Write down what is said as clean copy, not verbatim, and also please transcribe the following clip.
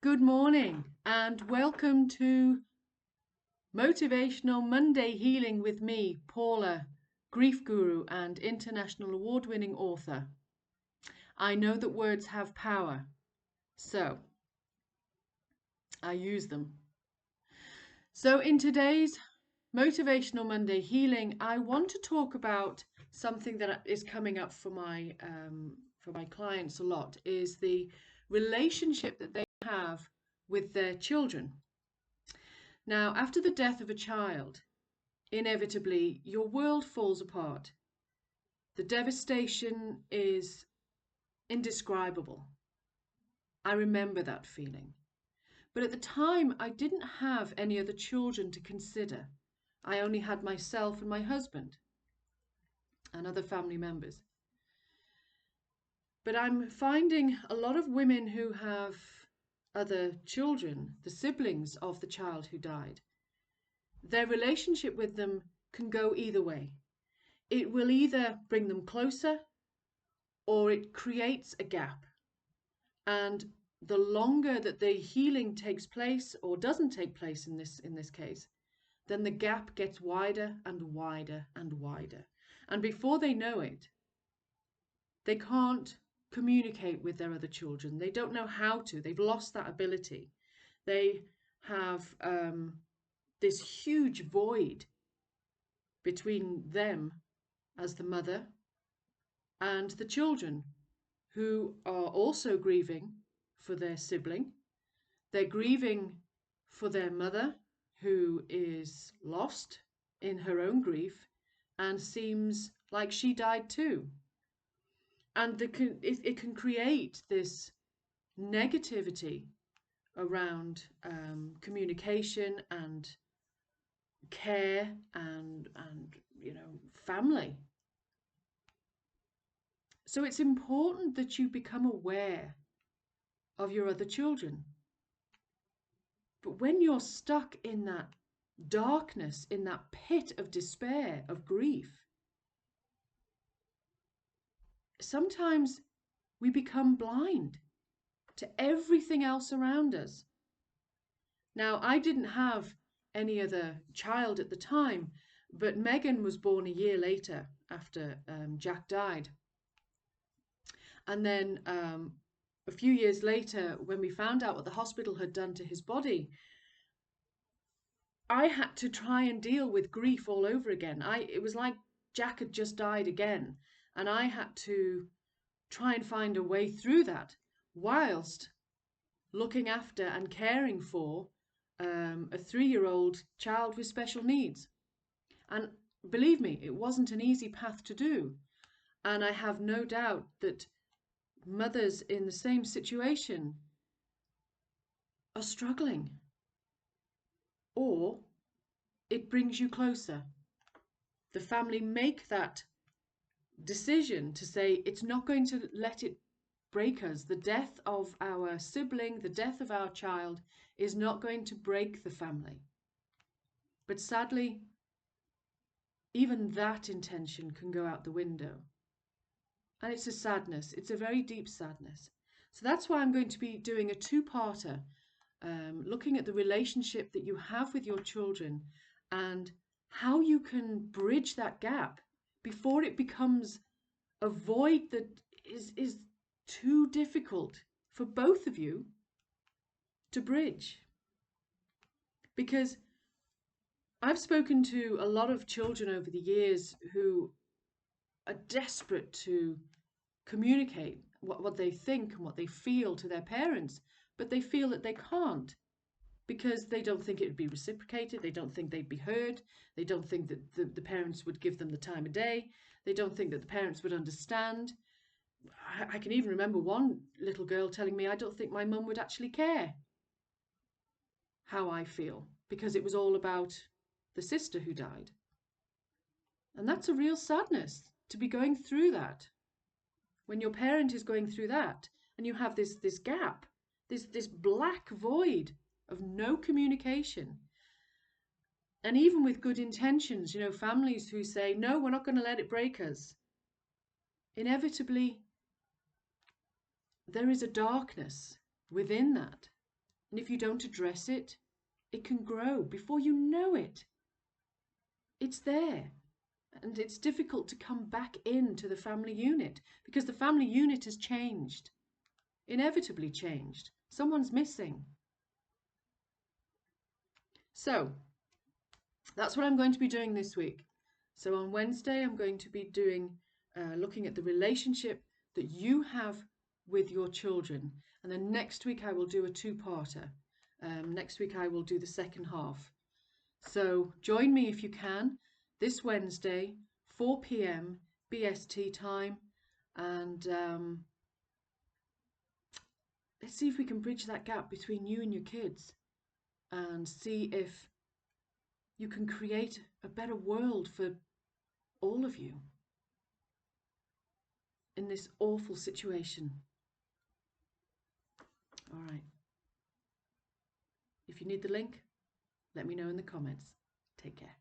Good morning and welcome to Motivational Monday Healing with me, Paula, grief guru and international award-winning author. I know that words have power, so I use them. So in today's Motivational Monday Healing, I want to talk about something that is coming up for my clients a lot, is the relationship that they have with their children. Now, after the death of a child, inevitably your world falls apart. The devastation is indescribable. I remember that feeling. But at the time, I didn't have any other children to consider. I only had myself and my husband and other family members. But I'm finding a lot of women who have other children, the siblings of the child who died, their relationship with them can go either way. It will either bring them closer or it creates a gap. And the longer that the healing takes place or doesn't take place in this case, then the gap gets wider and wider and wider. And before they know it, they can't communicate with their other children. They don't know how to. They've lost that ability. They have this huge void between them as the mother and the children, who are also grieving for their sibling. They're grieving for their mother, who is lost in her own grief and seems like she died too. And it can create this negativity around communication and care and family. So it's important that you become aware of your other children. But when you're stuck in that darkness, in that pit of despair, of grief, sometimes we become blind to everything else around us. Now, I didn't have any other child at the time, but Megan was born a year later after Jack died. And then a few years later, when we found out what the hospital had done to his body, I had to try and deal with grief all over again. It was like Jack had just died again, and I had to try and find a way through that whilst looking after and caring for a 3-year-old child with special needs. And believe me, it wasn't an easy path to do. And I have no doubt that mothers in the same situation are struggling. Or it brings you closer. The family make that decision to say it's not going to let it break us. The death of our sibling, the death of our child is not going to break the family. But sadly, even that intention can go out the window. And it's a sadness. It's a very deep sadness. So that's why I'm going to be doing a two-parter, looking at the relationship that you have with your children and how you can bridge that gap before it becomes a void that is too difficult for both of you to bridge. Because I've spoken to a lot of children over the years who are desperate to communicate what they think and what they feel to their parents, but they feel that they can't because they don't think it would be reciprocated, they don't think they'd be heard, they don't think that the parents would give them the time of day, they don't think that the parents would understand. I can even remember one little girl telling me, I don't think my mum would actually care how I feel because it was all about the sister who died. And that's a real sadness to be going through that. When your parent is going through that and you have this gap, this black void of no communication. And even with good intentions, families who say, no, we're not going to let it break us. Inevitably, there is a darkness within that. And if you don't address it, it can grow. Before you know it, it's there. And it's difficult to come back into the family unit because the family unit has changed, inevitably changed. Someone's missing. So that's what I'm going to be doing this week. So on Wednesday, I'm going to be looking at the relationship that you have with your children. And then next week, I will do a two-parter. Next week, I will do the second half. So join me if you can this Wednesday, 4 p.m. BST time. And let's see if we can bridge that gap between you and your kids and see if you can create a better world for all of you in this awful situation. All right. If you need the link, let me know in the comments. Take care.